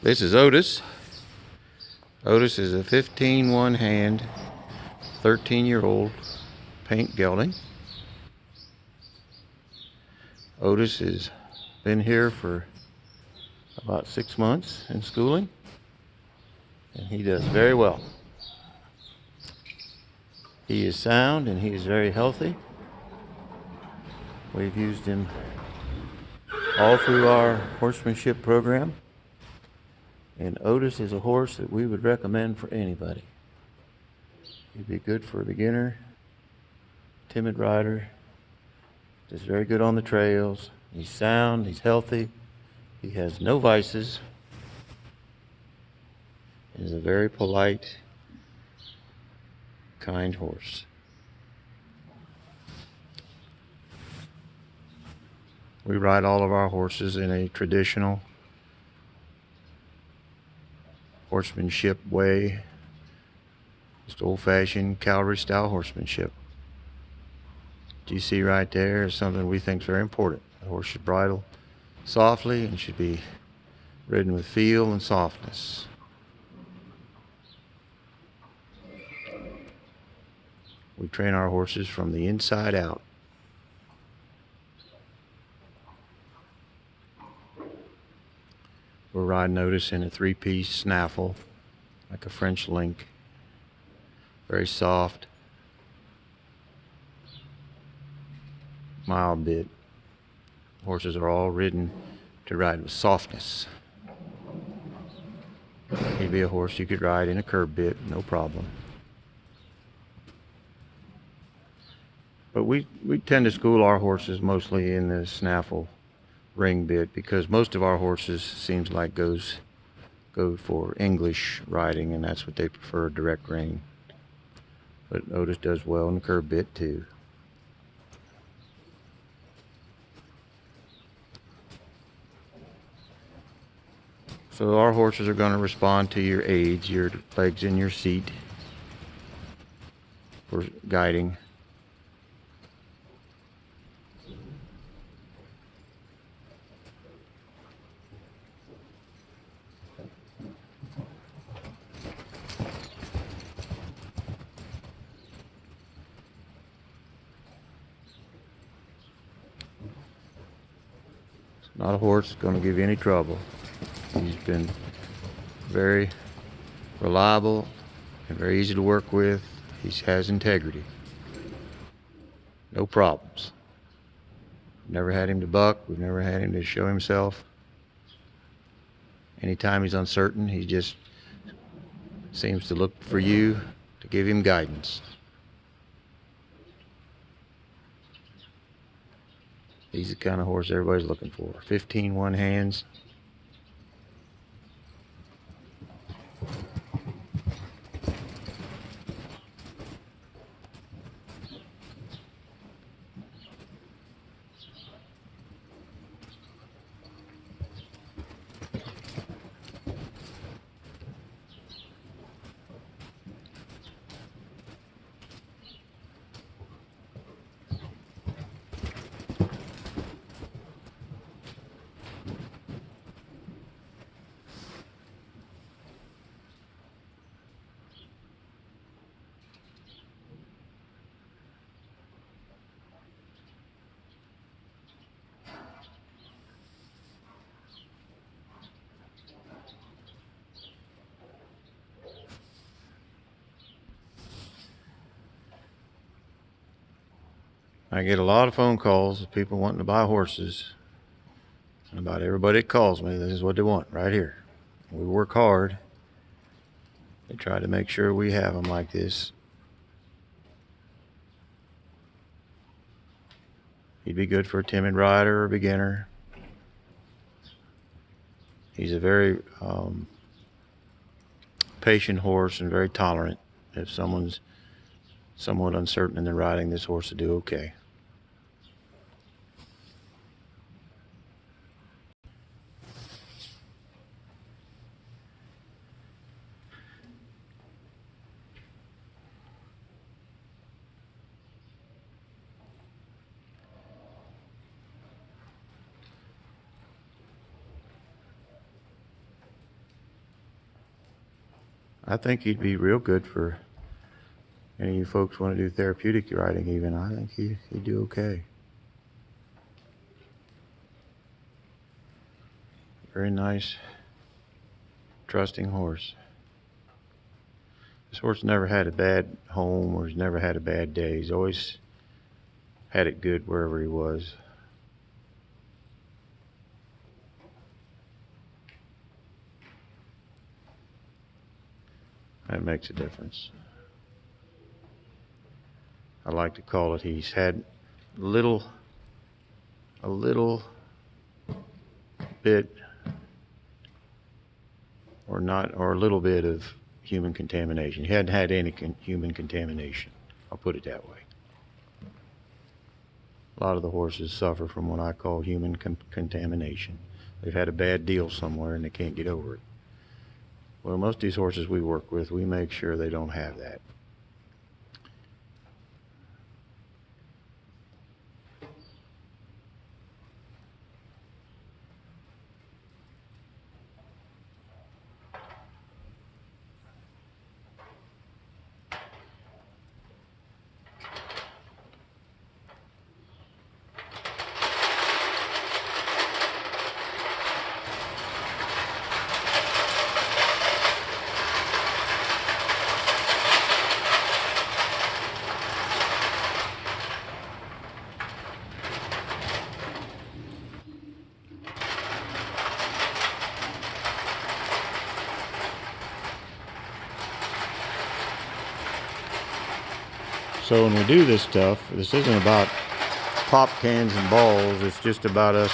This is Otis. Otis is a 15 one-hand, 13-year-old paint gelding. Otis has been here for about 6 months in schooling, and he does very well. He is sound and he is very healthy. We've used him all through our horsemanship program, and Otis is a horse that we would recommend for anybody. He'd be good for a beginner, timid rider. Just very good on the trails. He's sound, he's healthy, he has no vices. He's a very polite, kind horse. We ride all of our horses in a traditional horsemanship way, just old-fashioned cavalry-style horsemanship. What you see right there is something we think is very important. The horse should bridle softly and should be ridden with feel and softness. We train our horses from the inside out. We're riding Otis in a 3-piece snaffle, like a French link. Very soft, mild bit. Horses are all ridden to ride with softness. He'd be a horse you could ride in a curb bit, no problem. But we tend to school our horses mostly in the snaffle ring bit, because most of our horses seems like go for English riding, and that's what they prefer, direct rein. But Otis does well in the curb bit too. So our horses are going to respond to your age, your legs in your seat for guiding. Not a horse that's going to give you any trouble. He's been very reliable and very easy to work with. He has integrity. No problems. Never had him to buck. We've never had him to show himself. Anytime he's uncertain, he just seems to look for you to give him guidance. He's the kind of horse everybody's looking for. 15 one-hands. I get a lot of phone calls of people wanting to buy horses. And about everybody that calls me, this is what they want right here. We work hard. They try to make sure we have them like this. He'd be good for a timid rider or a beginner. He's a very patient horse and very tolerant. If someone's somewhat uncertain in their riding, this horse will do okay. I think he'd be real good for any of you folks want to do therapeutic riding even. I think he'd do okay. Very nice, trusting horse. This horse never had a bad home, or he's never had a bad day. He's always had it good wherever he was. That makes a difference. I like to call it he's had a little bit or a little bit of human contamination. He hadn't had any human contamination. I'll put it that way. A lot of the horses suffer from what I call human contamination. They've had a bad deal somewhere and they can't get over it. Well, most of these horses we work with, we make sure they don't have that. So when we do this stuff, this isn't about pop cans and balls. It's just about us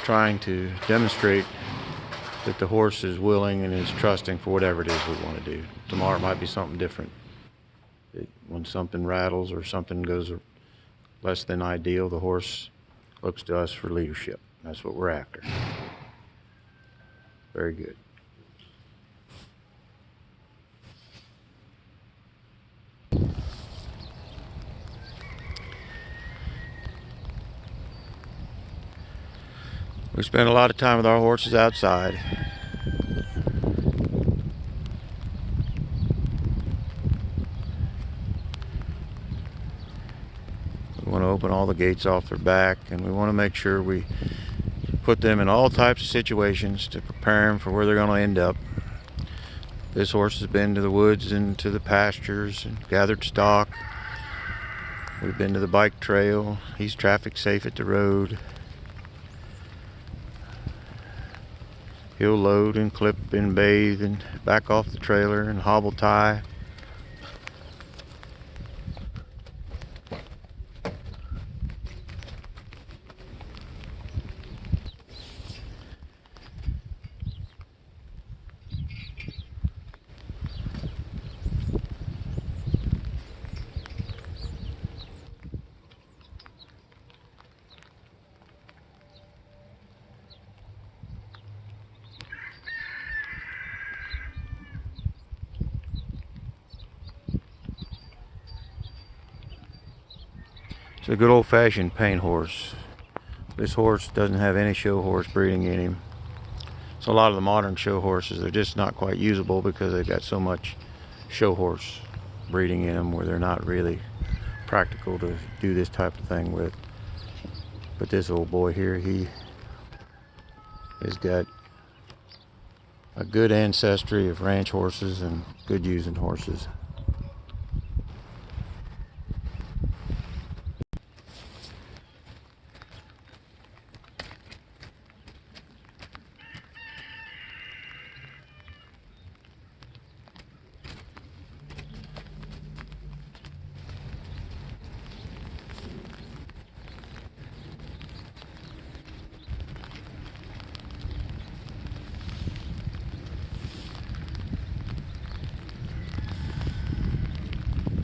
trying to demonstrate that the horse is willing and is trusting for whatever it is we want to do. Tomorrow it might be something different. When something rattles or something goes less than ideal, the horse looks to us for leadership. That's what we're after. Very good. We spend a lot of time with our horses outside. We want to open all the gates off their back, and we want to make sure we put them in all types of situations to prepare them for where they're going to end up. This horse has been to the woods and to the pastures and gathered stock. We've been to the bike trail. He's traffic safe at the road. He'll load and clip and bathe and back off the trailer and hobble tie. It's a good old-fashioned paint horse. This horse doesn't have any show horse breeding in him. So a lot of the modern show horses, they're just not quite usable because they've got so much show horse breeding in them where they're not really practical to do this type of thing with. But this old boy here, he has got a good ancestry of ranch horses and good using horses.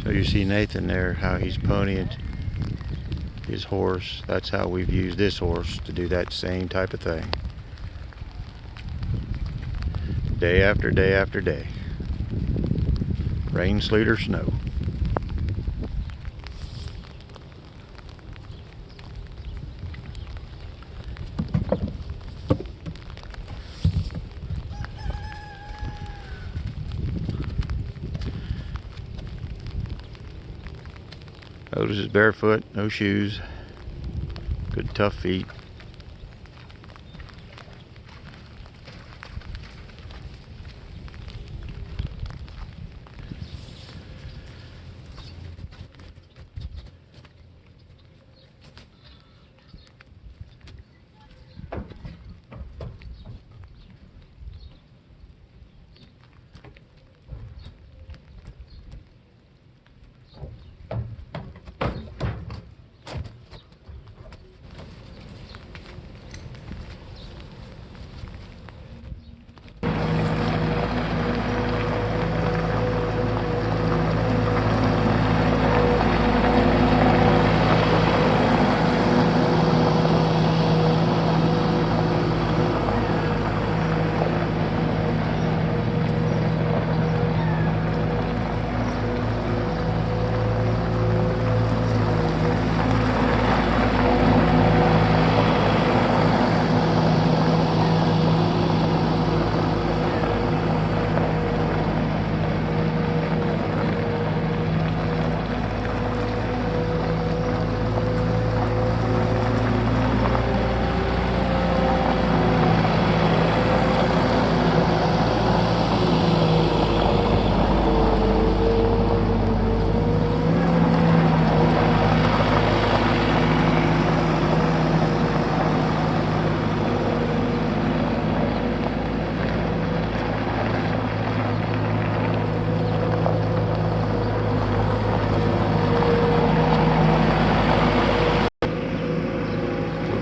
So you see Nathan there, how he's ponying his horse. That's how we've used this horse to do that same type of thing. Day after day after day. Rain, sleet, or snow. Otis is barefoot, no shoes, good tough feet.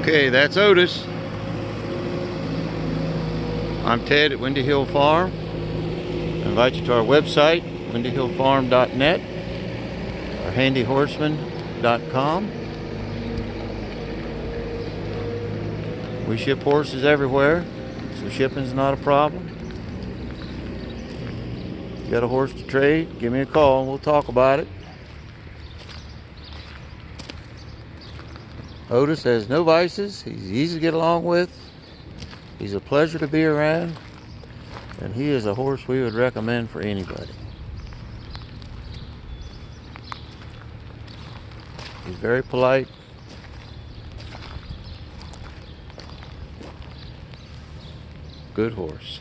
Okay, that's Otis. I'm Ted at Windy Hill Farm. I invite you to our website, windyhillfarm.net or handyhorseman.com. We ship horses everywhere, so shipping's not a problem. If you got a horse to trade, give me a call and we'll talk about it. Otis has no vices. He's easy to get along with. He's a pleasure to be around. And he is a horse we would recommend for anybody. He's very polite. Good horse.